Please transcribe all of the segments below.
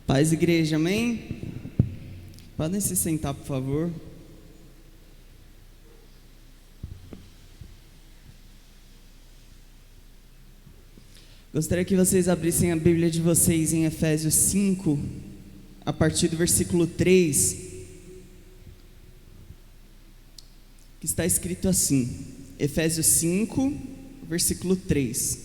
Paz, igreja, amém? Podem se sentar, por favor. Gostaria que vocês abrissem a Bíblia de vocês em Efésios 5, a partir do versículo 3, que está escrito assim, Efésios 5, versículo 3: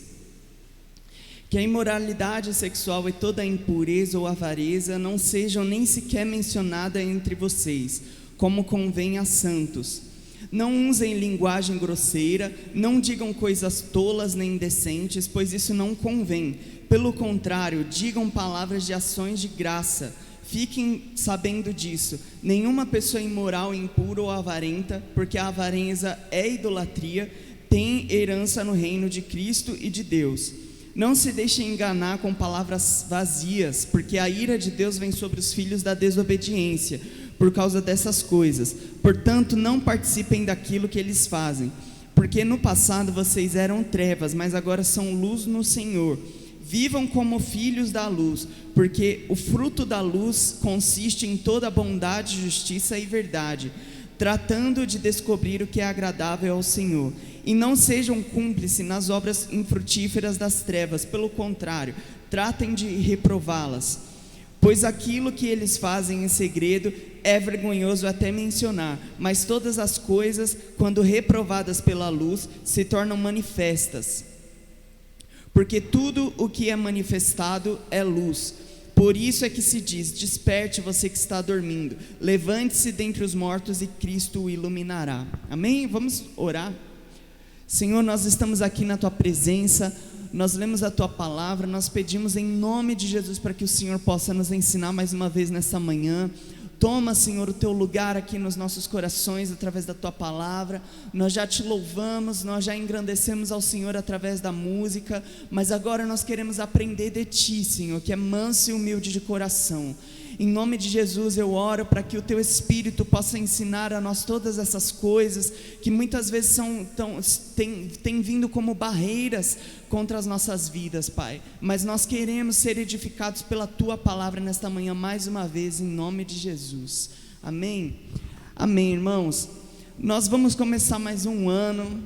que a imoralidade sexual e toda a impureza ou avareza não sejam nem sequer mencionadas entre vocês, como convém a santos. Não usem linguagem grosseira, não digam coisas tolas nem indecentes, pois isso não convém. Pelo contrário, digam palavras de ações de graça. Fiquem sabendo disso. Nenhuma pessoa imoral, impura ou avarenta, porque a avareza é idolatria, tem herança no reino de Cristo e de Deus. Não se deixem enganar com palavras vazias, porque a ira de Deus vem sobre os filhos da desobediência, por causa dessas coisas. Portanto, não participem daquilo que eles fazem, porque no passado vocês eram trevas, mas agora são luz no Senhor. Vivam como filhos da luz, porque o fruto da luz consiste em toda bondade, justiça e verdade, tratando de descobrir o que é agradável ao Senhor. E não sejam cúmplices nas obras infrutíferas das trevas, pelo contrário, tratem de reprová-las, pois aquilo que eles fazem em segredo é vergonhoso até mencionar, mas todas as coisas, quando reprovadas pela luz, se tornam manifestas, porque tudo o que é manifestado é luz. Por isso é que se diz: desperte você que está dormindo, levante-se dentre os mortos e Cristo o iluminará. Amém? Vamos orar. Senhor, nós estamos aqui na Tua presença, nós lemos a Tua palavra, nós pedimos em nome de Jesus para que o Senhor possa nos ensinar mais uma vez nessa manhã. Toma, Senhor, o Teu lugar aqui nos nossos corações através da Tua palavra. Nós já Te louvamos, nós já engrandecemos ao Senhor através da música, mas agora nós queremos aprender de Ti, Senhor, que é manso e humilde de coração. Em nome de Jesus eu oro para que o Teu Espírito possa ensinar a nós todas essas coisas que muitas vezes têm vindo como barreiras contra as nossas vidas, Pai. Mas nós queremos ser edificados pela Tua palavra nesta manhã mais uma vez, em nome de Jesus. Amém? Amém, irmãos. Nós vamos começar mais um ano.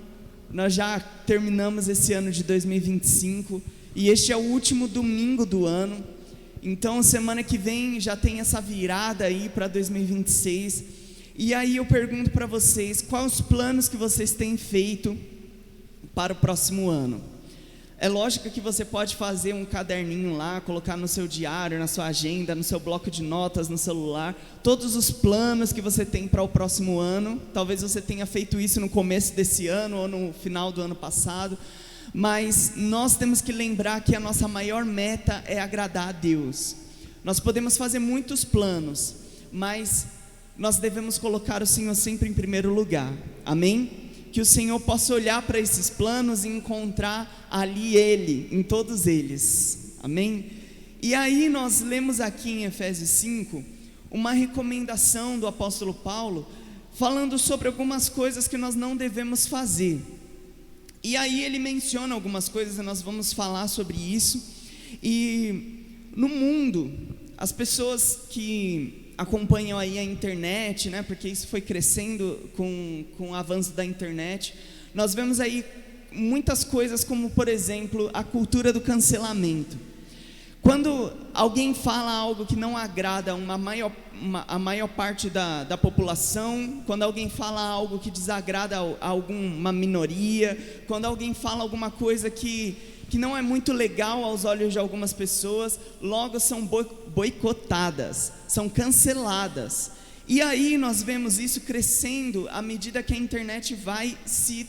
Nós já terminamos esse ano de 2025 e este é o último domingo do ano. Então semana que vem já tem essa virada aí para 2026, e aí eu pergunto para vocês, quais os planos que vocês têm feito para o próximo ano? É lógico que você pode fazer um caderninho lá, colocar no seu diário, na sua agenda, no seu bloco de notas, no celular, todos os planos que você tem para o próximo ano. Talvez você tenha feito isso no começo desse ano ou no final do ano passado, mas nós temos que lembrar que a nossa maior meta é agradar a Deus. Nós podemos fazer muitos planos, mas nós devemos colocar o Senhor sempre em primeiro lugar. Amém? Que o Senhor possa olhar para esses planos e encontrar ali Ele, em todos eles. Amém? E aí nós lemos aqui em Efésios 5, uma recomendação do apóstolo Paulo, falando sobre algumas coisas que nós não devemos fazer. E aí ele menciona algumas coisas, e nós vamos falar sobre isso. E no mundo, as pessoas que acompanham aí a internet, né, porque isso foi crescendo com o avanço da internet, nós vemos aí muitas coisas como, por exemplo, a cultura do cancelamento. Quando alguém fala algo que não agrada a maior parte da população, quando alguém fala algo que desagrada a alguma minoria, quando alguém fala alguma coisa que não é muito legal aos olhos de algumas pessoas, logo são boicotadas, são canceladas. E aí nós vemos isso crescendo à medida que a internet vai se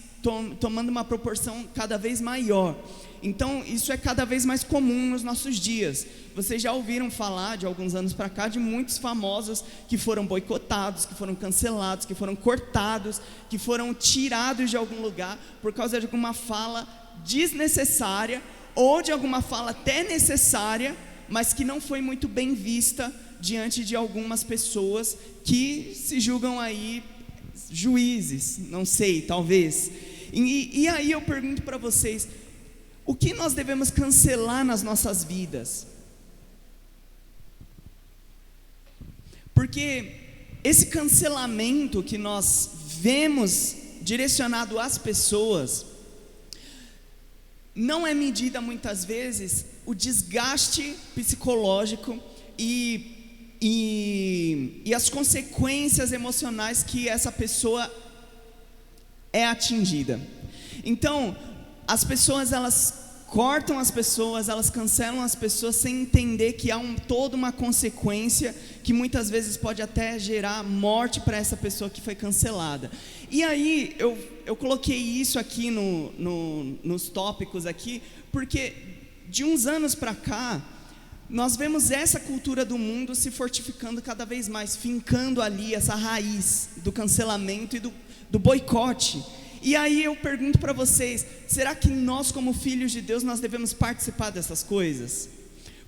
tomando uma proporção cada vez maior. Então isso é cada vez mais comum nos nossos dias. Vocês já ouviram falar de alguns anos para cá de muitos famosos que foram boicotados, que foram cancelados, que foram cortados, que foram tirados de algum lugar por causa de alguma fala desnecessária ou de alguma fala até necessária, mas que não foi muito bem vista diante de algumas pessoas que se julgam aí juízes, não sei, talvez. E aí eu pergunto para vocês, o que nós devemos cancelar nas nossas vidas? Porque esse cancelamento que nós vemos direcionado às pessoas, não é medida muitas vezes o desgaste psicológico e as consequências emocionais que essa pessoa é atingida. Então, as pessoas, elas cortam as pessoas, elas cancelam as pessoas sem entender que há toda uma consequência que muitas vezes pode até gerar morte para essa pessoa que foi cancelada. E aí eu coloquei isso aqui nos tópicos aqui, porque de uns anos para cá nós vemos essa cultura do mundo se fortificando cada vez mais, fincando ali essa raiz do cancelamento e do boicote. E aí eu pergunto para vocês, será que nós como filhos de Deus, nós devemos participar dessas coisas?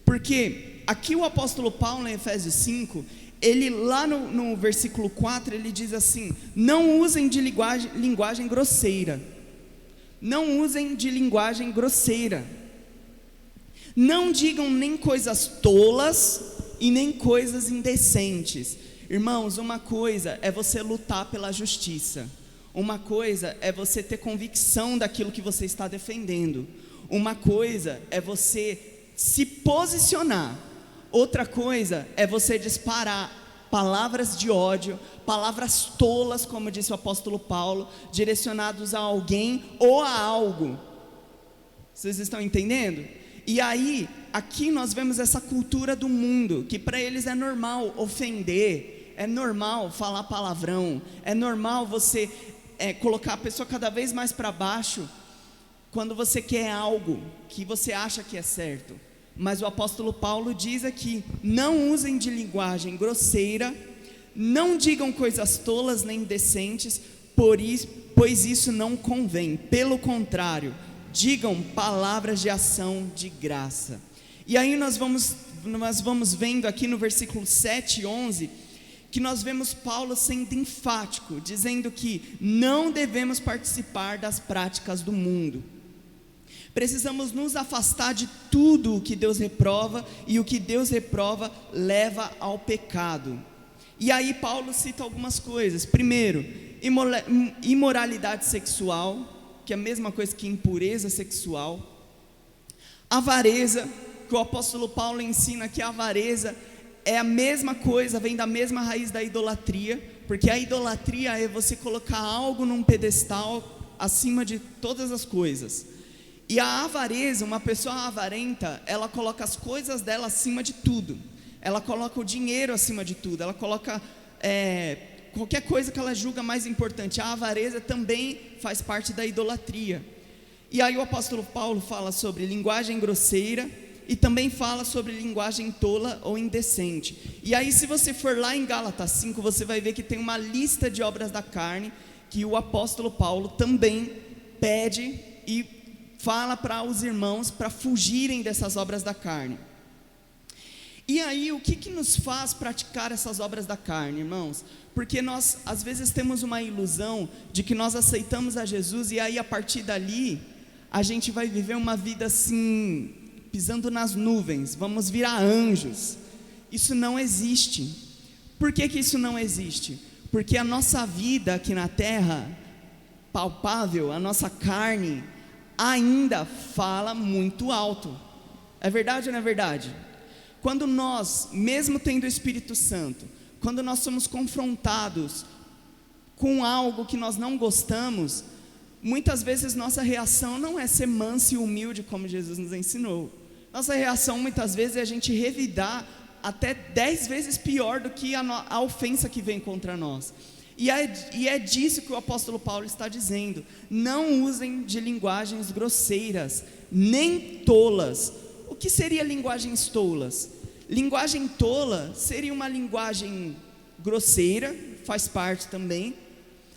Porque aqui o apóstolo Paulo em Efésios 5, ele lá no versículo 4, ele diz assim: não usem de linguagem grosseira, não usem de linguagem grosseira, não digam nem coisas tolas e nem coisas indecentes. Irmãos, uma coisa é você lutar pela justiça, uma coisa é você ter convicção daquilo que você está defendendo, uma coisa é você se posicionar, outra coisa é você disparar palavras de ódio, palavras tolas, como disse o apóstolo Paulo, direcionados a alguém ou a algo. Vocês estão entendendo? E aí, aqui nós vemos essa cultura do mundo, que para eles é normal ofender, é normal falar palavrão, é normal você colocar a pessoa cada vez mais para baixo, quando você quer algo que você acha que é certo. Mas o apóstolo Paulo diz aqui: não usem de linguagem grosseira, não digam coisas tolas nem indecentes, pois isso não convém. Pelo contrário, digam palavras de ação de graça. E aí nós vamos vendo aqui no versículo 7 e 11, que nós vemos Paulo sendo enfático, dizendo que não devemos participar das práticas do mundo. Precisamos nos afastar de tudo o que Deus reprova, e o que Deus reprova leva ao pecado. E aí Paulo cita algumas coisas. Primeiro, imoralidade sexual, que é a mesma coisa que impureza sexual. Avareza, que o apóstolo Paulo ensina que a avareza é a mesma coisa, vem da mesma raiz da idolatria, porque a idolatria é você colocar algo num pedestal acima de todas as coisas. E a avareza, uma pessoa avarenta, ela coloca as coisas dela acima de tudo, ela coloca o dinheiro acima de tudo, ela coloca qualquer coisa que ela julga mais importante. A avareza também faz parte da idolatria. E aí o apóstolo Paulo fala sobre linguagem grosseira, e também fala sobre linguagem tola ou indecente. E aí, se você for lá em Gálatas 5, você vai ver que tem uma lista de obras da carne, que o apóstolo Paulo também pede e fala para os irmãos para fugirem dessas obras da carne. E aí, o que nos faz praticar essas obras da carne, irmãos? Porque nós, às vezes, temos uma ilusão de que nós aceitamos a Jesus, e aí, a partir dali, a gente vai viver uma vida assim, pisando nas nuvens, vamos virar anjos. Isso não existe. Por que isso não existe? Porque a nossa vida aqui na terra, palpável, a nossa carne, ainda fala muito alto. É verdade ou não é verdade? Quando nós, mesmo tendo o Espírito Santo, quando nós somos confrontados com algo que nós não gostamos, muitas vezes nossa reação não é ser manso e humilde como Jesus nos ensinou. Nossa reação muitas vezes é a gente revidar até 10 vezes pior do que a ofensa que vem contra nós. E é disso que o apóstolo Paulo está dizendo: não usem de linguagens grosseiras, nem tolas. O que seria linguagens tolas? Linguagem tola seria uma linguagem grosseira, faz parte também,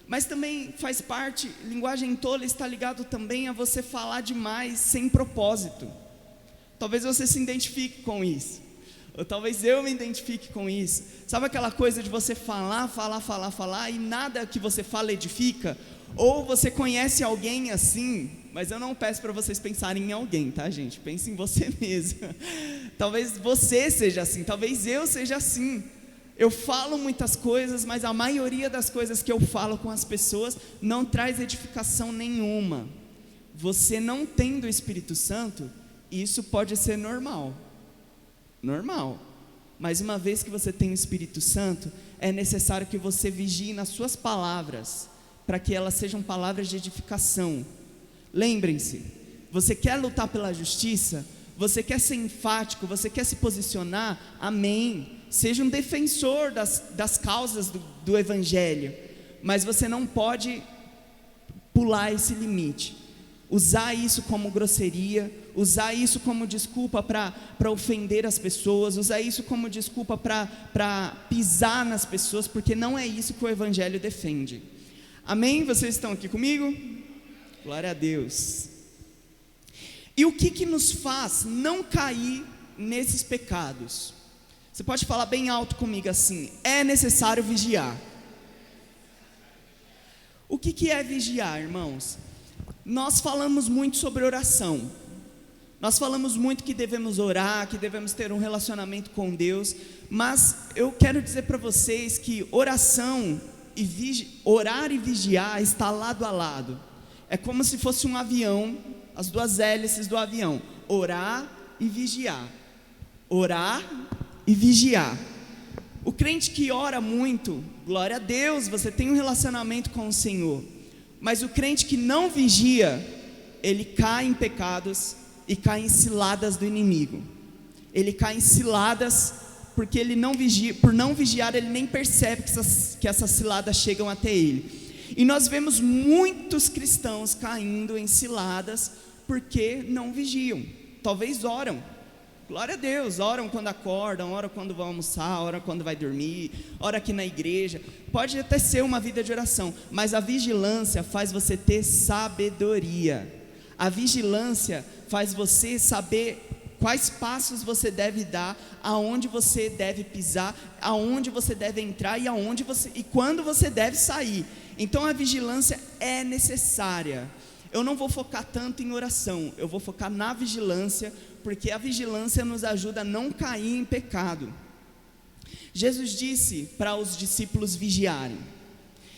mas também faz parte, linguagem tola está ligado também a você falar demais sem propósito. Talvez você se identifique com isso, ou talvez eu me identifique com isso. Sabe aquela coisa de você falar e nada que você fala edifica? Ou você conhece alguém assim, mas eu não peço para vocês pensarem em alguém, tá, gente? Pense em você mesmo. Talvez você seja assim, talvez eu seja assim. Eu falo muitas coisas, mas a maioria das coisas que eu falo com as pessoas não traz edificação nenhuma. Você não tendo o Espírito Santo, isso pode ser normal. Normal. Mas uma vez que você tem o Espírito Santo, é necessário que você vigie nas suas palavras, para que elas sejam palavras de edificação. Lembrem-se, você quer lutar pela justiça? Você quer ser enfático? Você quer se posicionar? Amém. Seja um defensor das causas do Evangelho, mas você não pode pular esse limite, usar isso como grosseria, usar isso como desculpa para ofender as pessoas, usar isso como desculpa para pisar nas pessoas, porque não é isso que o Evangelho defende. Amém? Vocês estão aqui comigo? Glória a Deus. E o que nos faz não cair nesses pecados? Você pode falar bem alto comigo assim: é necessário vigiar. O que é vigiar, irmãos? Nós falamos muito sobre oração. Nós falamos muito que devemos orar, que devemos ter um relacionamento com Deus. Mas eu quero dizer para vocês que oração orar e vigiar está lado a lado. É como se fosse um avião, as duas hélices do avião: orar e vigiar. Orar e vigiar. O crente que ora muito, glória a Deus, você tem um relacionamento com o Senhor. Mas o crente que não vigia, ele cai em pecados e cai em ciladas do inimigo. Ele cai em ciladas porque ele não vigia, por não vigiar, ele nem percebe que essas ciladas chegam até ele. E nós vemos muitos cristãos caindo em ciladas porque não vigiam. Talvez oram, glória a Deus, oram quando acordam, oram quando vão almoçar, oram quando vai dormir, oram aqui na igreja. Pode até ser uma vida de oração, mas a vigilância faz você ter sabedoria. A vigilância faz você saber quais passos você deve dar, aonde você deve pisar, aonde você deve entrar e quando você deve sair. Então a vigilância é necessária. Eu não vou focar tanto em oração, eu vou focar na vigilância, porque a vigilância nos ajuda a não cair em pecado. Jesus disse para os discípulos vigiarem,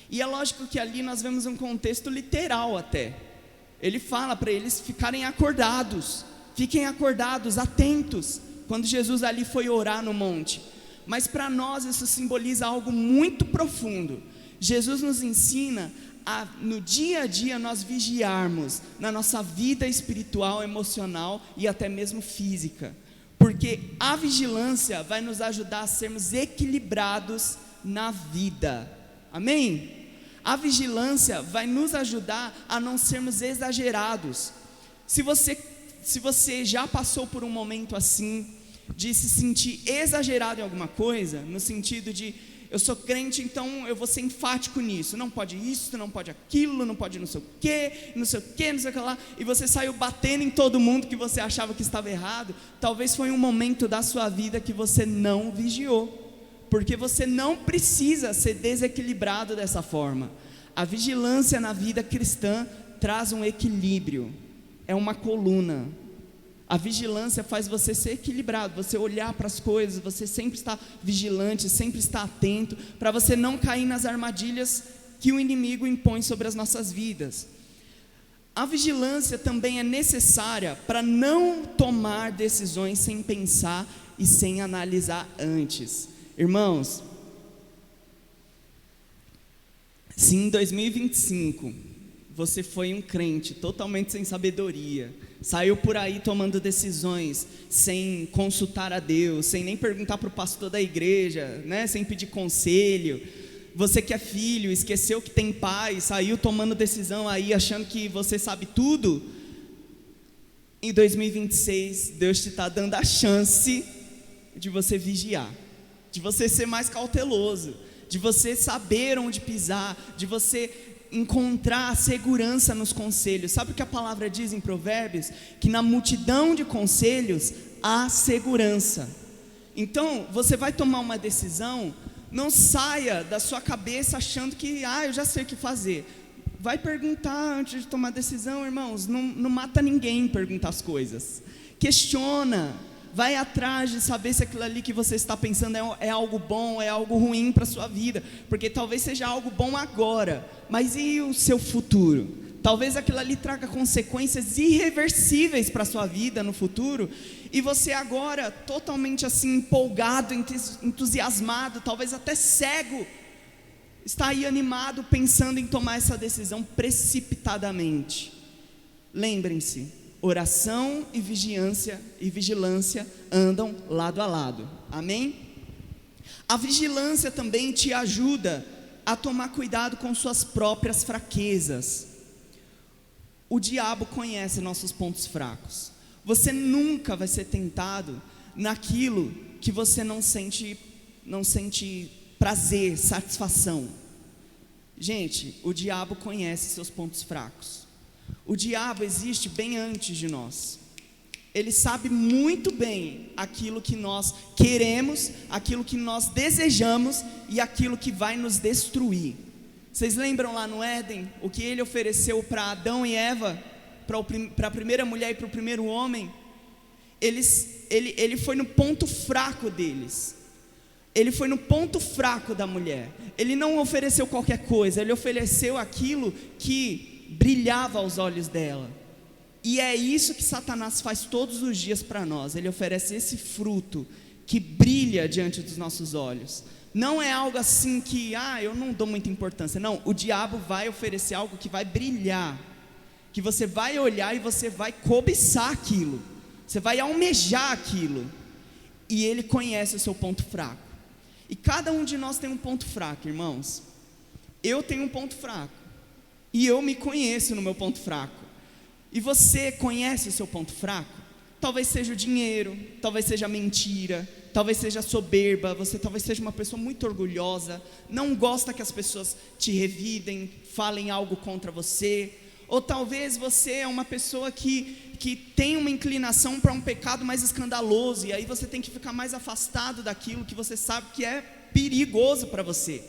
e é lógico que ali nós vemos um contexto literal até. Ele fala para eles ficarem acordados, fiquem acordados, atentos, quando Jesus ali foi orar no monte. Mas para nós isso simboliza algo muito profundo. Jesus nos ensina no dia a dia nós vigiarmos na nossa vida espiritual, emocional e até mesmo física, porque a vigilância vai nos ajudar a sermos equilibrados na vida. Amém? A vigilância vai nos ajudar a não sermos exagerados. Se você já passou por um momento assim, de se sentir exagerado em alguma coisa, no sentido de eu sou crente, então eu vou ser enfático nisso, não pode isso, não pode aquilo, não pode não sei o que, não sei o que, não sei o que lá, e você saiu batendo em todo mundo que você achava que estava errado. Talvez foi um momento da sua vida que você não vigiou, porque você não precisa ser desequilibrado dessa forma. A vigilância na vida cristã traz um equilíbrio, é uma coluna. A vigilância faz você ser equilibrado, você olhar para as coisas, você sempre está vigilante, sempre está atento, para você não cair nas armadilhas que o inimigo impõe sobre as nossas vidas. A vigilância também é necessária para não tomar decisões sem pensar e sem analisar antes. Irmãos, se em 2025 você foi um crente totalmente sem sabedoria, saiu por aí tomando decisões sem consultar a Deus, sem nem perguntar para o pastor da igreja, né? Sem pedir conselho. Você que é filho, esqueceu que tem pai, saiu tomando decisão aí achando que você sabe tudo. Em 2026 Deus te está dando a chance de você vigiar, de você ser mais cauteloso, de você saber onde pisar, de você encontrar segurança nos conselhos. Sabe o que a palavra diz em Provérbios? Que na multidão de conselhos há segurança. Então você vai tomar uma decisão, não saia da sua cabeça achando que eu já sei o que fazer. Vai perguntar antes de tomar decisão, irmãos. Não mata ninguém perguntar as coisas. Questiona, vai atrás de saber se aquilo ali que você está pensando é algo bom, é algo ruim para a sua vida, porque talvez seja algo bom agora, mas e o seu futuro? Talvez aquilo ali traga consequências irreversíveis para a sua vida no futuro, e você agora totalmente assim empolgado, entusiasmado, talvez até cego, está aí animado pensando em tomar essa decisão precipitadamente. Lembrem-se, oração e vigilância andam lado a lado, amém? A vigilância também te ajuda a tomar cuidado com suas próprias fraquezas. O diabo conhece nossos pontos fracos. Você nunca vai ser tentado naquilo que você não sente prazer, satisfação. Gente, o diabo conhece seus pontos fracos. O diabo existe bem antes de nós. Ele sabe muito bem aquilo que nós queremos, aquilo que nós desejamos e aquilo que vai nos destruir. Vocês lembram lá no Éden, o que ele ofereceu para Adão e Eva, para a primeira mulher e para o primeiro homem? Ele foi no ponto fraco deles. Ele foi no ponto fraco da mulher. Ele não ofereceu qualquer coisa, ele ofereceu aquilo que brilhava aos olhos dela. E é isso que Satanás faz todos os dias para nós. Ele oferece esse fruto que brilha diante dos nossos olhos. Não é algo assim que, eu não dou muita importância. Não, o diabo vai oferecer algo que vai brilhar, que você vai olhar e você vai cobiçar aquilo, você vai almejar aquilo, e ele conhece o seu ponto fraco. E cada um de nós tem um ponto fraco, irmãos. Eu tenho um ponto fraco, e eu me conheço no meu ponto fraco. E você conhece o seu ponto fraco? Talvez seja o dinheiro, talvez seja a mentira, talvez seja a soberba, você talvez seja uma pessoa muito orgulhosa, não gosta que as pessoas te revidem, falem algo contra você, ou talvez você é uma pessoa que tem uma inclinação para um pecado mais escandaloso, e aí você tem que ficar mais afastado daquilo que você sabe que é perigoso para você.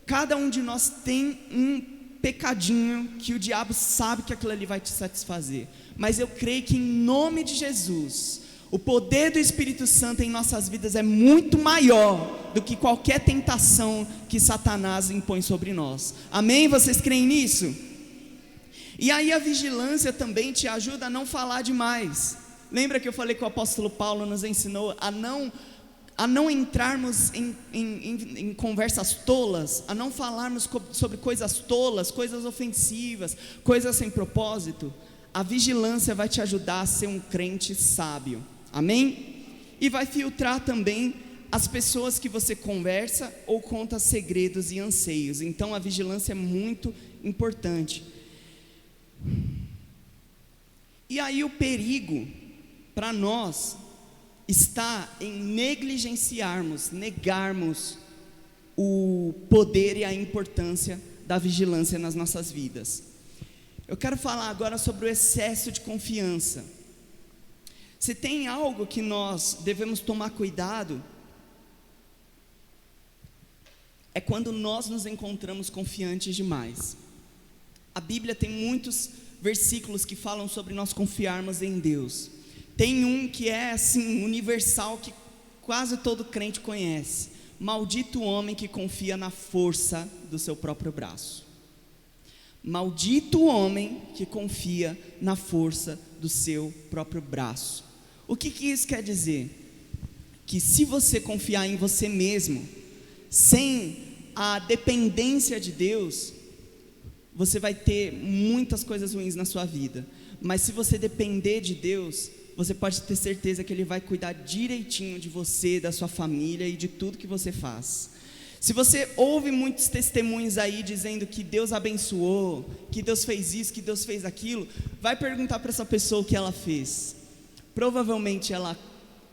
Cada um de nós tem um pecadinho que o diabo sabe que aquilo ali vai te satisfazer, mas eu creio que em nome de Jesus, o poder do Espírito Santo em nossas vidas é muito maior do que qualquer tentação que Satanás impõe sobre nós, amém? Vocês creem nisso? E aí a vigilância também te ajuda a não falar demais. Lembra que eu falei que o apóstolo Paulo nos ensinou a não entrarmos em conversas tolas, a não falarmos sobre coisas tolas, coisas ofensivas, coisas sem propósito? A vigilância vai te ajudar a ser um crente sábio, amém? E vai filtrar também as pessoas que você conversa ou conta segredos e anseios. Então a vigilância é muito importante. E aí o perigo para nós está em negarmos o poder e a importância da vigilância nas nossas vidas. Eu quero falar agora sobre o excesso de confiança. Se tem algo que nós devemos tomar cuidado, é quando nós nos encontramos confiantes demais. A Bíblia tem muitos versículos que falam sobre nós confiarmos em Deus. Tem um que é assim, universal, que quase todo crente conhece: maldito o homem que confia na força do seu próprio braço. Maldito o homem que confia na força do seu próprio braço. O que isso quer dizer? Que se você confiar em você mesmo, sem a dependência de Deus, você vai ter muitas coisas ruins na sua vida. Mas se você depender de Deus, você pode ter certeza que Ele vai cuidar direitinho de você, da sua família e de tudo que você faz. Se você ouve muitos testemunhos aí dizendo que Deus abençoou, que Deus fez isso, que Deus fez aquilo, vai perguntar para essa pessoa o que ela fez. Provavelmente ela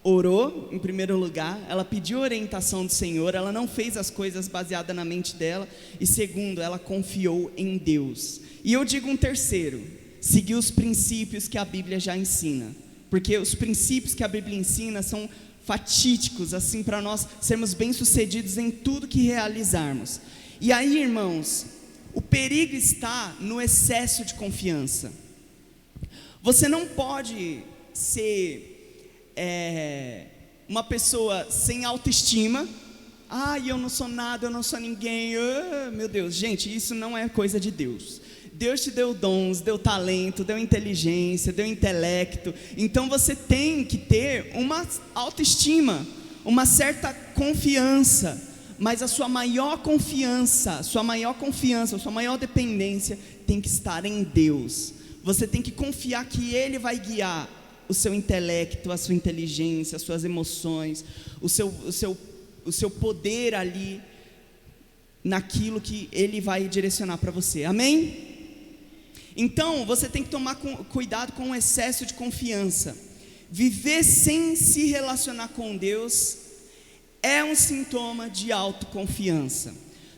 orou em primeiro lugar, ela pediu orientação do Senhor, ela não fez as coisas baseadas na mente dela, e segundo, ela confiou em Deus. E eu digo um terceiro: seguir os princípios que a Bíblia já ensina, porque os princípios que a Bíblia ensina são fatídicos, assim, para nós sermos bem-sucedidos em tudo que realizarmos. E aí, irmãos, o perigo está no excesso de confiança. Você não pode ser uma pessoa sem autoestima. Eu não sou nada, eu não sou ninguém. Meu Deus, gente, isso não é coisa de Deus. Deus te deu dons, deu talento, deu inteligência, deu intelecto. Então você tem que ter uma autoestima, uma certa confiança. Mas a sua maior confiança, a sua maior dependência tem que estar em Deus. Você tem que confiar que Ele vai guiar o seu intelecto, a sua inteligência, as suas emoções, o seu poder ali, naquilo que Ele vai direcionar para você, amém? Então, você tem que tomar cuidado com o excesso de confiança. Viver sem se relacionar com Deus é um sintoma de autoconfiança.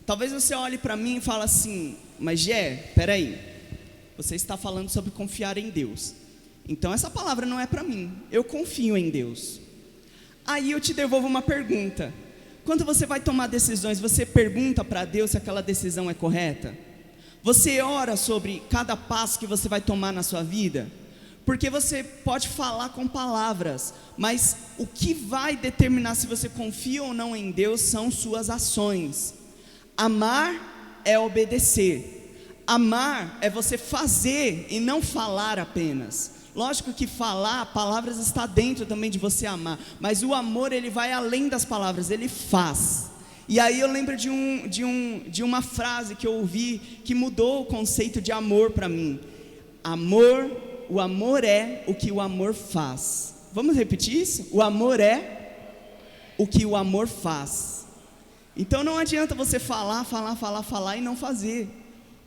Talvez você olhe para mim e fale assim: mas Gé, peraí, você está falando sobre confiar em Deus, então essa palavra não é para mim, eu confio em Deus. Aí eu te devolvo uma pergunta: quando você vai tomar decisões, você pergunta para Deus se aquela decisão é correta? Você ora sobre cada passo que você vai tomar na sua vida? Porque você pode falar com palavras, mas o que vai determinar se você confia ou não em Deus são suas ações. Amar é obedecer. Amar é você fazer e não falar apenas. Lógico que falar palavras está dentro também de você amar, mas o amor, ele vai além das palavras, ele faz. E aí eu lembro de uma frase que eu ouvi que mudou o conceito de amor para mim. O amor é o que o amor faz. Vamos repetir isso? O amor é o que o amor faz. Então não adianta você falar e não fazer,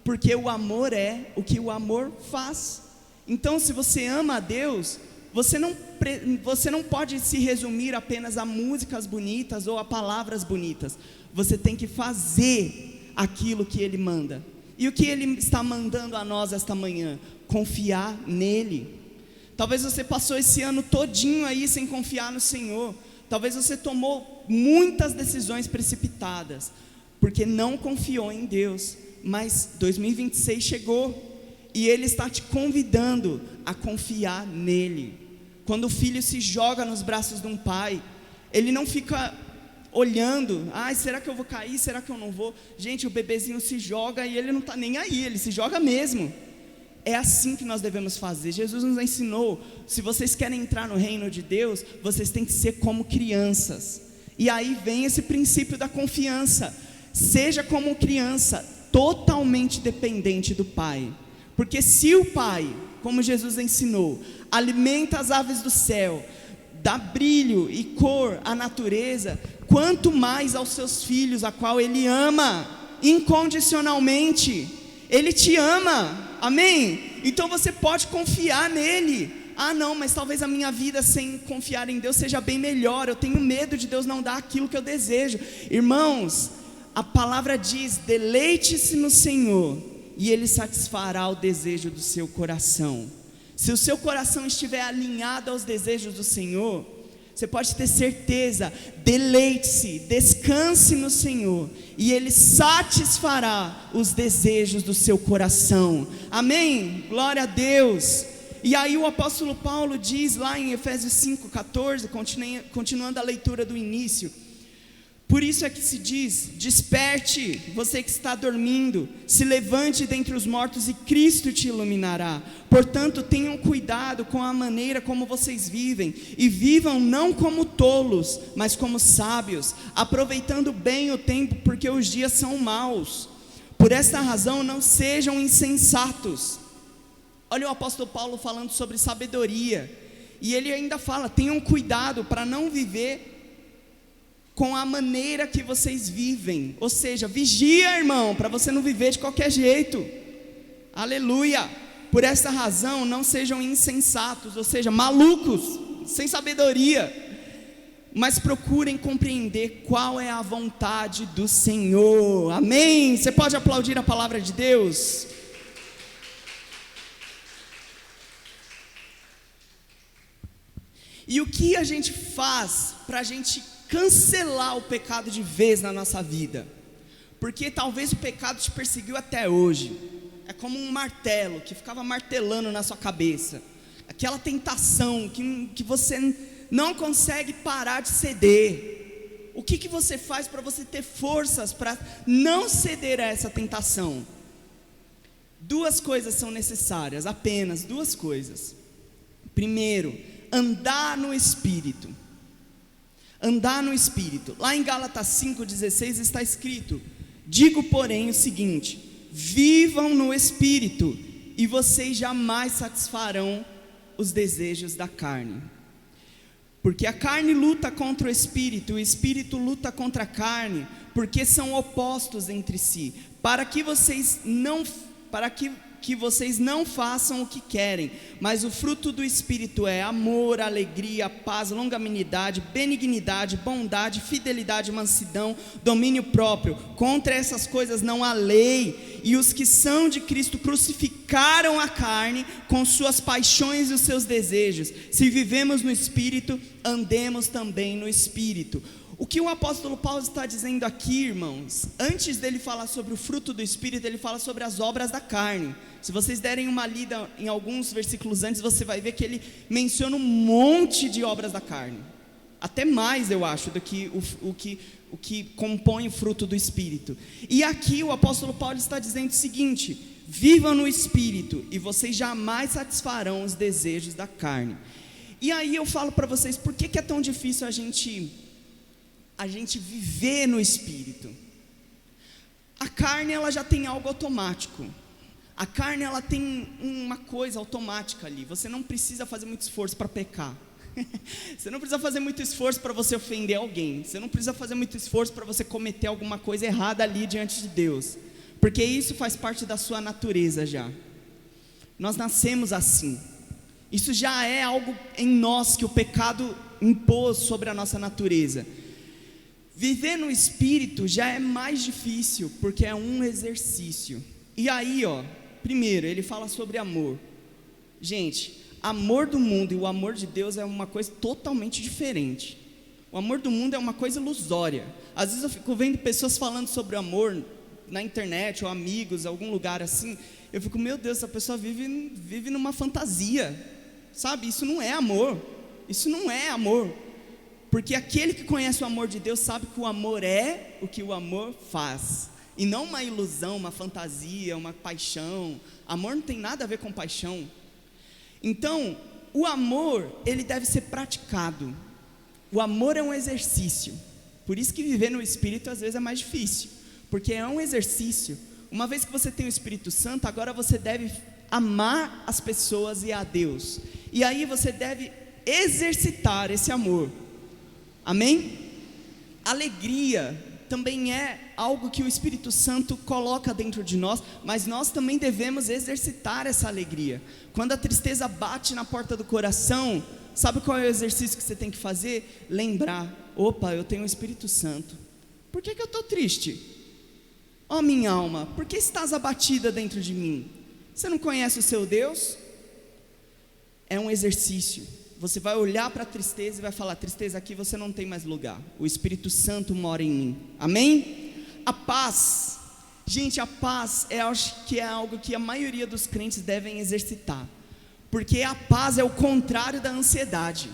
porque o amor é o que o amor faz. Então, se você ama a Deus, você não pode se resumir apenas a músicas bonitas ou a palavras bonitas. Você tem que fazer aquilo que Ele manda. E o que Ele está mandando a nós esta manhã? Confiar nele. Talvez você passou esse ano todinho aí sem confiar no Senhor. Talvez você tomou muitas decisões precipitadas, porque não confiou em Deus. Mas 2026 chegou, e Ele está te convidando a confiar nele. Quando o filho se joga nos braços de um pai, ele não fica olhando: será que eu vou cair, será que eu não vou? Gente, o bebezinho se joga e ele não está nem aí, ele se joga mesmo. É assim que nós devemos fazer. Jesus nos ensinou: se vocês querem entrar no reino de Deus, vocês têm que ser como crianças. E aí vem esse princípio da confiança. Seja como criança, totalmente dependente do Pai. Porque se o Pai, como Jesus ensinou, alimenta as aves do céu, dá brilho e cor à natureza, quanto mais aos seus filhos, a qual Ele ama incondicionalmente. Ele te ama, amém? Então você pode confiar nele. Não, mas talvez a minha vida sem confiar em Deus seja bem melhor, eu tenho medo de Deus não dar aquilo que eu desejo. Irmãos, a palavra diz: deleite-se no Senhor e Ele satisfará o desejo do seu coração. Se o seu coração estiver alinhado aos desejos do Senhor, você pode ter certeza, deleite-se, descanse no Senhor, e Ele satisfará os desejos do seu coração, amém? Glória a Deus. E aí o apóstolo Paulo diz lá em Efésios 5,14, continuando a leitura do início: por isso é que se diz: desperte, você que está dormindo, se levante dentre os mortos e Cristo te iluminará. Portanto, tenham cuidado com a maneira como vocês vivem, e vivam não como tolos, mas como sábios, aproveitando bem o tempo, porque os dias são maus. Por esta razão, não sejam insensatos. Olha o apóstolo Paulo falando sobre sabedoria, e ele ainda fala: tenham cuidado para não viver com a maneira que vocês vivem. Ou seja, vigia, irmão, para você não viver de qualquer jeito. Aleluia. Por essa razão, não sejam insensatos, ou seja, malucos, sem sabedoria, mas procurem compreender qual é a vontade do Senhor. Amém? Você pode aplaudir a palavra de Deus? E o que a gente faz para a gente cancelar o pecado de vez na nossa vida? Porque talvez o pecado te perseguiu até hoje. É como um martelo que ficava martelando na sua cabeça. Aquela tentação que você não consegue parar de ceder. O que você faz para você ter forças para não ceder a essa tentação? Duas coisas são necessárias, apenas duas coisas. Primeiro, andar no Espírito. Andar no Espírito. Lá em Gálatas 5,16 está escrito: digo, porém, o seguinte: vivam no Espírito, e vocês jamais satisfarão os desejos da carne. Porque a carne luta contra o Espírito luta contra a carne, porque são opostos entre si, para que vocês não façam o que querem. Mas o fruto do Espírito é amor, alegria, paz, longanimidade, benignidade, bondade, fidelidade, mansidão, domínio próprio. Contra essas coisas não há lei. E os que são de Cristo crucificaram a carne com suas paixões e os seus desejos. Se vivemos no Espírito, andemos também no Espírito. O que o apóstolo Paulo está dizendo aqui, irmãos, antes dele falar sobre o fruto do Espírito, ele fala sobre as obras da carne. Se vocês derem uma lida em alguns versículos antes, você vai ver que ele menciona um monte de obras da carne, até mais, eu acho, do que o que compõe o fruto do Espírito. E aqui o apóstolo Paulo está dizendo o seguinte: vivam no Espírito, e vocês jamais satisfarão os desejos da carne. E aí eu falo para vocês, por que é tão difícil a gente viver no Espírito? A carne, ela já tem algo automático. A carne, ela tem uma coisa automática ali. Você não precisa fazer muito esforço para pecar. Você não precisa fazer muito esforço para você ofender alguém. Você não precisa fazer muito esforço para você cometer alguma coisa errada ali diante de Deus, porque isso faz parte da sua natureza já. Nós nascemos assim. Isso já é algo em nós que o pecado impôs sobre a nossa natureza. Viver no Espírito já é mais difícil, porque é um exercício. E aí, primeiro, ele fala sobre amor. Gente, amor do mundo e o amor de Deus é uma coisa totalmente diferente. O amor do mundo é uma coisa ilusória. Às vezes eu fico vendo pessoas falando sobre amor na internet, ou amigos, algum lugar assim. Eu fico, meu Deus, essa pessoa vive numa fantasia, sabe? Isso não é amor. Isso não é amor. Porque aquele que conhece o amor de Deus sabe que o amor é o que o amor faz, e não uma ilusão, uma fantasia, uma paixão. Amor não tem nada a ver com paixão. Então, o amor, ele deve ser praticado. O amor é um exercício. Por isso que viver no Espírito às vezes é mais difícil, porque é um exercício. Uma vez que você tem o Espírito Santo, agora você deve amar as pessoas e a Deus. E aí você deve exercitar esse amor. Amém? Alegria também é algo que o Espírito Santo coloca dentro de nós, mas nós também devemos exercitar essa alegria. Quando a tristeza bate na porta do coração, sabe qual é o exercício que você tem que fazer? Lembrar: opa, eu tenho o Espírito Santo. Por que eu estou triste? Ó minha alma, por que estás abatida dentro de mim? Você não conhece o seu Deus? É um exercício. Você vai olhar para a tristeza e vai falar: tristeza, aqui você não tem mais lugar. O Espírito Santo mora em mim. Amém? A paz. Gente, a paz acho que é algo que a maioria dos crentes devem exercitar. Porque a paz é o contrário da ansiedade.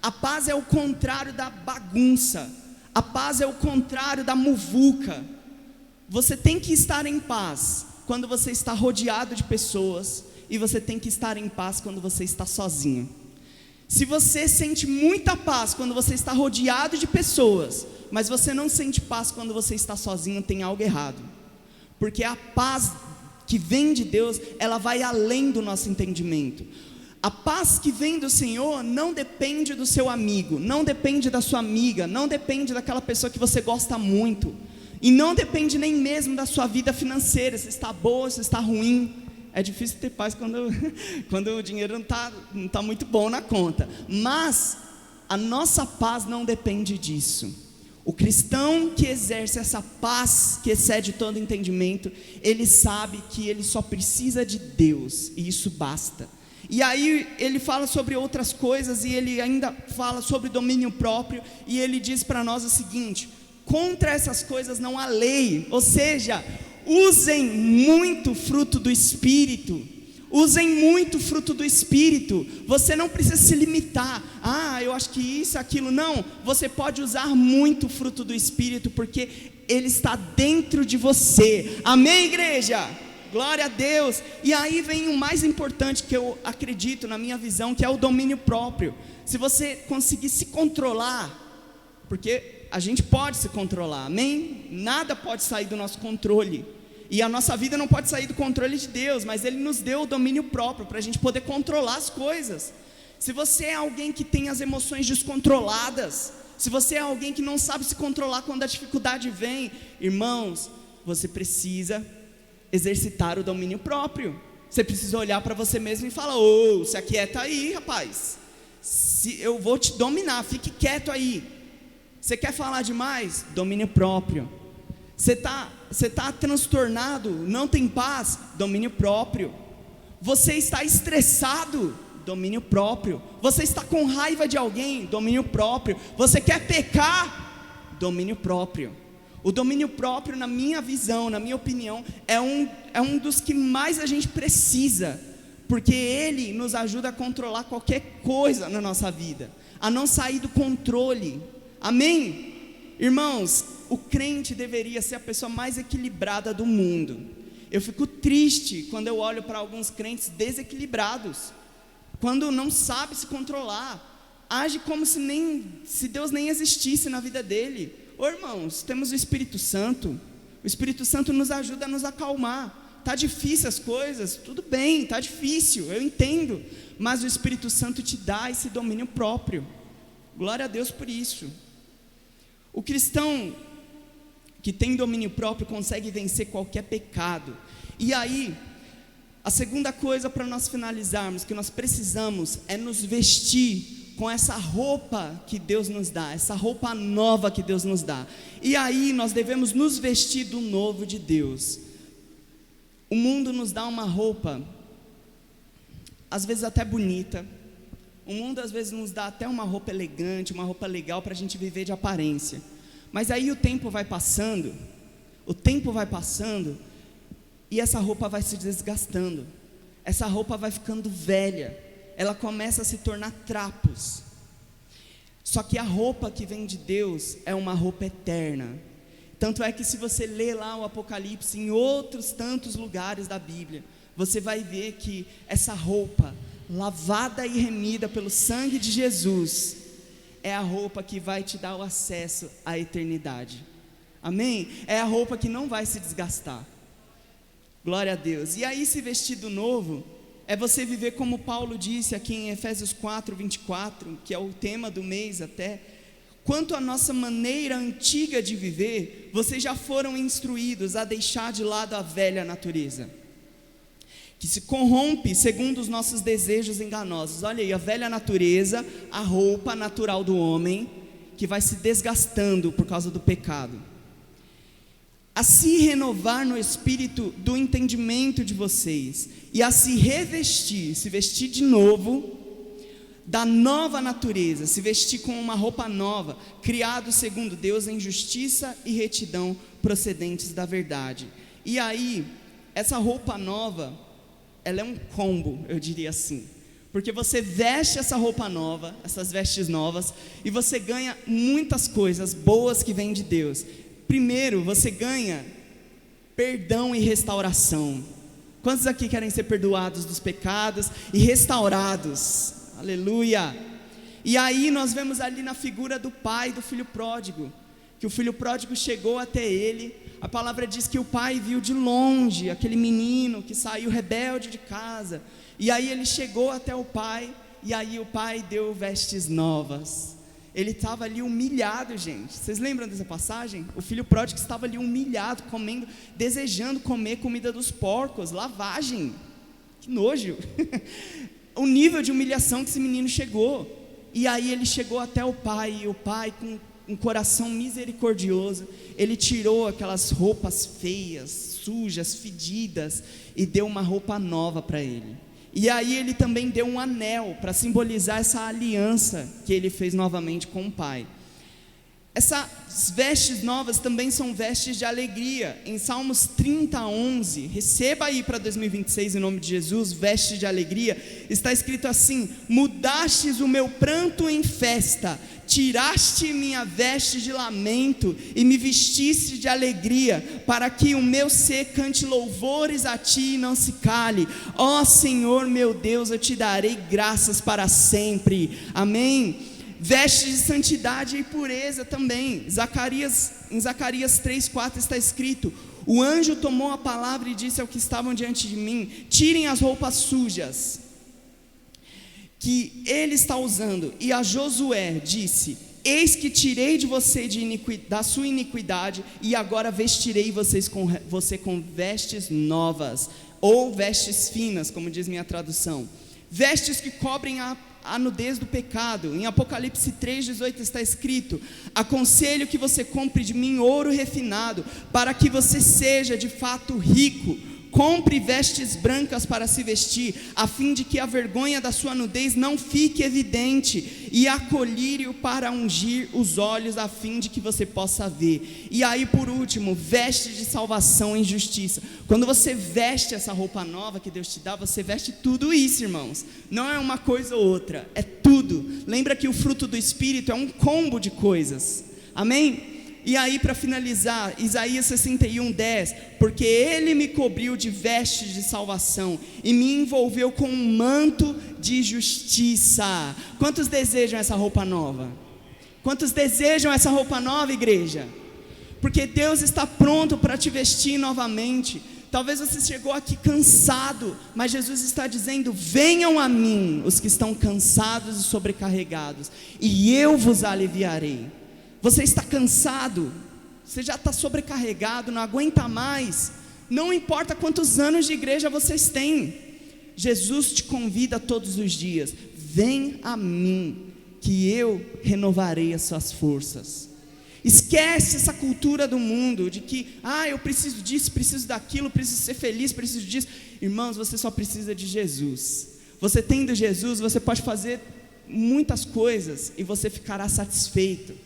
A paz é o contrário da bagunça. A paz é o contrário da muvuca. Você tem que estar em paz quando você está rodeado de pessoas, e você tem que estar em paz quando você está sozinho. Se você sente muita paz quando você está rodeado de pessoas, mas você não sente paz quando você está sozinho, tem algo errado. Porque a paz que vem de Deus, ela vai além do nosso entendimento. A paz que vem do Senhor não depende do seu amigo, não depende da sua amiga, não depende daquela pessoa que você gosta muito, e não depende nem mesmo da sua vida financeira, se está boa, se está ruim. É difícil ter paz quando o dinheiro não tá muito bom na conta. Mas a nossa paz não depende disso. O cristão que exerce essa paz que excede todo entendimento, ele sabe que ele só precisa de Deus, e isso basta. E aí ele fala sobre outras coisas, e ele ainda fala sobre domínio próprio, e ele diz para nós o seguinte: contra essas coisas não há lei. Ou seja, usem muito o fruto do Espírito. Usem muito o fruto do Espírito. Você não precisa se limitar. Eu acho que isso, aquilo. Não, você pode usar muito o fruto do Espírito, porque ele está dentro de você. Amém, igreja? Glória a Deus. E aí vem o mais importante que eu acredito, na minha visão, que é o domínio próprio. Se você conseguir se controlar, porque a gente pode se controlar, amém? Nada pode sair do nosso controle. E a nossa vida não pode sair do controle de Deus, mas Ele nos deu o domínio próprio para a gente poder controlar as coisas. Se você é alguém que tem as emoções descontroladas, se você é alguém que não sabe se controlar quando a dificuldade vem, irmãos, você precisa exercitar o domínio próprio. Você precisa olhar para você mesmo e falar: se aquieta aí, rapaz, eu vou te dominar, fique quieto aí. Você quer falar demais? Domínio próprio. Você está transtornado, não tem paz? Domínio próprio. Você está estressado? Domínio próprio. Você está com raiva de alguém? Domínio próprio. Você quer pecar? Domínio próprio. O domínio próprio, na minha visão, na minha opinião, é um dos que mais a gente precisa, porque ele nos ajuda a controlar qualquer coisa na nossa vida, a não sair do controle. Amém? Irmãos, o crente deveria ser a pessoa mais equilibrada do mundo. Eu fico triste quando eu olho para alguns crentes desequilibrados, quando não sabe se controlar, age como se Deus nem existisse na vida dele. Irmãos, temos o Espírito Santo nos ajuda a nos acalmar. Está difícil as coisas, tudo bem, está difícil, eu entendo, mas o Espírito Santo te dá esse domínio próprio. Glória a Deus por isso. O cristão que tem domínio próprio consegue vencer qualquer pecado. E aí, a segunda coisa para nós finalizarmos, que nós precisamos, é nos vestir com essa roupa que Deus nos dá, essa roupa nova que Deus nos dá. E aí nós devemos nos vestir do novo de Deus. O mundo nos dá uma roupa, às vezes até bonita. O mundo às vezes nos dá até uma roupa elegante, uma roupa legal para a gente viver de aparência. Mas aí o tempo vai passando e essa roupa vai se desgastando. Essa roupa vai ficando velha, ela começa a se tornar trapos. Só que a roupa que vem de Deus é uma roupa eterna. Tanto é que se você ler lá o Apocalipse, em outros tantos lugares da Bíblia, você vai ver que essa roupa, lavada e remida pelo sangue de Jesus, é a roupa que vai te dar o acesso à eternidade. Amém? É a roupa que não vai se desgastar. Glória a Deus. E aí, se vestir do novo é você viver como Paulo disse aqui em Efésios 4:24, que é o tema do mês até: quanto à nossa maneira antiga de viver, vocês já foram instruídos a deixar de lado a velha natureza, que se corrompe segundo os nossos desejos enganosos. Olha aí, a velha natureza, a roupa natural do homem, que vai se desgastando por causa do pecado. A se renovar no espírito do entendimento de vocês, e a se revestir, se vestir de novo, da nova natureza, se vestir com uma roupa nova, criado segundo Deus em justiça e retidão procedentes da verdade. E aí, essa roupa nova, ela é um combo, eu diria assim, porque você veste essa roupa nova, essas vestes novas, e você ganha muitas coisas boas que vêm de Deus. Primeiro, você ganha perdão e restauração. Quantos aqui querem ser perdoados dos pecados e restaurados? Aleluia! E aí nós vemos ali na figura do pai do filho pródigo, que o filho pródigo chegou até ele. A palavra diz que o pai viu de longe aquele menino que saiu rebelde de casa, e aí ele chegou até o pai, e aí o pai deu vestes novas. Ele estava ali humilhado, gente. Vocês lembram dessa passagem? O filho pródigo estava ali humilhado, comendo, desejando comer comida dos porcos, lavagem. Que nojo! O nível de humilhação que esse menino chegou. E aí ele chegou até o pai, e o pai, com um coração misericordioso, ele tirou aquelas roupas feias, sujas, fedidas, e deu uma roupa nova para ele. E aí ele também deu um anel para simbolizar essa aliança que ele fez novamente com o pai. Essas vestes novas também são vestes de alegria. Em Salmos 30:11, receba aí para 2026 em nome de Jesus, vestes de alegria, está escrito assim: mudastes o meu pranto em festa, tiraste minha veste de lamento e me vestiste de alegria, para que o meu ser cante louvores a ti e não se cale. Ó Senhor meu Deus, eu te darei graças para sempre. Amém. Vestes de santidade e pureza também. Em Zacarias 3:4 está escrito: o anjo tomou a palavra e disse ao que estavam diante de mim: tirem as roupas sujas que ele está usando. E a Josué disse: eis que tirei de você da sua iniquidade, e agora vestirei você com vestes novas, ou vestes finas, como diz minha tradução. Vestes que cobrem a nudez do pecado. Em Apocalipse 3:18 está escrito: aconselho que você compre de mim ouro refinado, para que você seja de fato rico. Compre vestes brancas para se vestir, a fim de que a vergonha da sua nudez não fique evidente, e a colírio para ungir os olhos, a fim de que você possa ver. E aí, por último, vestes de salvação e justiça. Quando você veste essa roupa nova que Deus te dá, você veste tudo isso, irmãos. Não é uma coisa ou outra, é tudo. Lembra que o fruto do Espírito é um combo de coisas. Amém? E aí, para finalizar, Isaías 61:10, porque ele me cobriu de vestes de salvação e me envolveu com um manto de justiça. Quantos desejam essa roupa nova? Quantos desejam essa roupa nova, igreja? Porque Deus está pronto para te vestir novamente. Talvez você chegou aqui cansado, mas Jesus está dizendo: venham a mim os que estão cansados e sobrecarregados, e eu vos aliviarei. Você está cansado, você já está sobrecarregado, não aguenta mais, não importa quantos anos de igreja vocês têm, Jesus te convida todos os dias: vem a mim, que eu renovarei as suas forças. Esquece essa cultura do mundo, de que, eu preciso disso, preciso daquilo, preciso ser feliz, preciso disso. Irmãos, você só precisa de Jesus. Você tendo Jesus, você pode fazer muitas coisas, e você ficará satisfeito.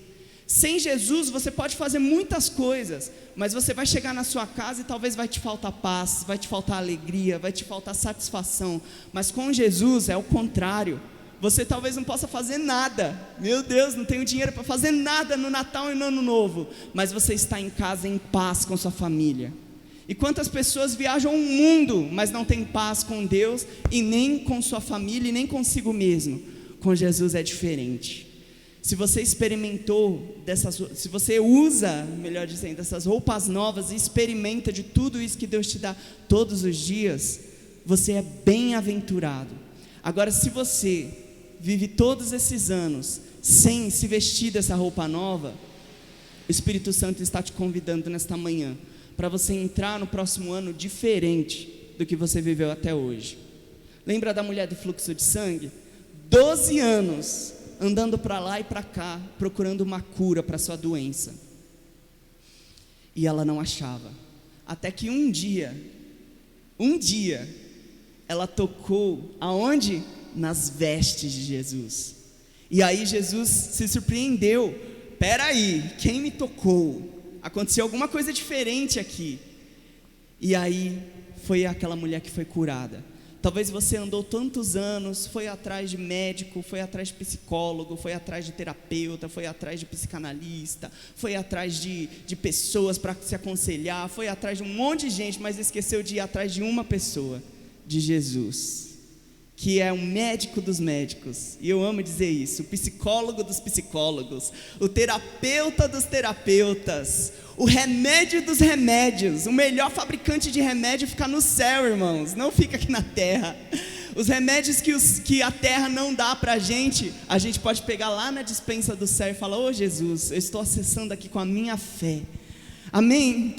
Sem Jesus você pode fazer muitas coisas, mas você vai chegar na sua casa e talvez vai te faltar paz, vai te faltar alegria, vai te faltar satisfação. Mas com Jesus é o contrário. Você talvez não possa fazer nada. Meu Deus, não tenho dinheiro para fazer nada no Natal e no Ano Novo, mas você está em casa em paz com sua família. E quantas pessoas viajam o mundo, mas não têm paz com Deus, e nem com sua família, e nem consigo mesmo. Com Jesus é diferente. Se você experimentou se você usa, melhor dizendo, dessas roupas novas e experimenta de tudo isso que Deus te dá todos os dias, você é bem-aventurado. Agora, se você vive todos esses anos sem se vestir dessa roupa nova, o Espírito Santo está te convidando nesta manhã para você entrar no próximo ano diferente do que você viveu até hoje. Lembra da mulher do fluxo de sangue? 12 anos andando para lá e para cá, procurando uma cura para sua doença, e ela não achava, até que um dia, ela tocou, aonde? Nas vestes de Jesus, e aí Jesus se surpreendeu: peraí, quem me tocou? Aconteceu alguma coisa diferente aqui, e aí foi aquela mulher que foi curada. Talvez você andou tantos anos, foi atrás de médico, foi atrás de psicólogo, foi atrás de terapeuta, foi atrás de psicanalista, foi atrás de pessoas para se aconselhar, foi atrás de um monte de gente, mas esqueceu de ir atrás de uma pessoa, de Jesus, que é o médico dos médicos, e eu amo dizer isso, o psicólogo dos psicólogos, o terapeuta dos terapeutas, o remédio dos remédios. O melhor fabricante de remédio fica no céu, irmãos, não fica aqui na terra. Os remédios que a terra não dá para a gente pode pegar lá na despensa do céu e falar: ô Jesus, eu estou acessando aqui com a minha fé. Amém? Então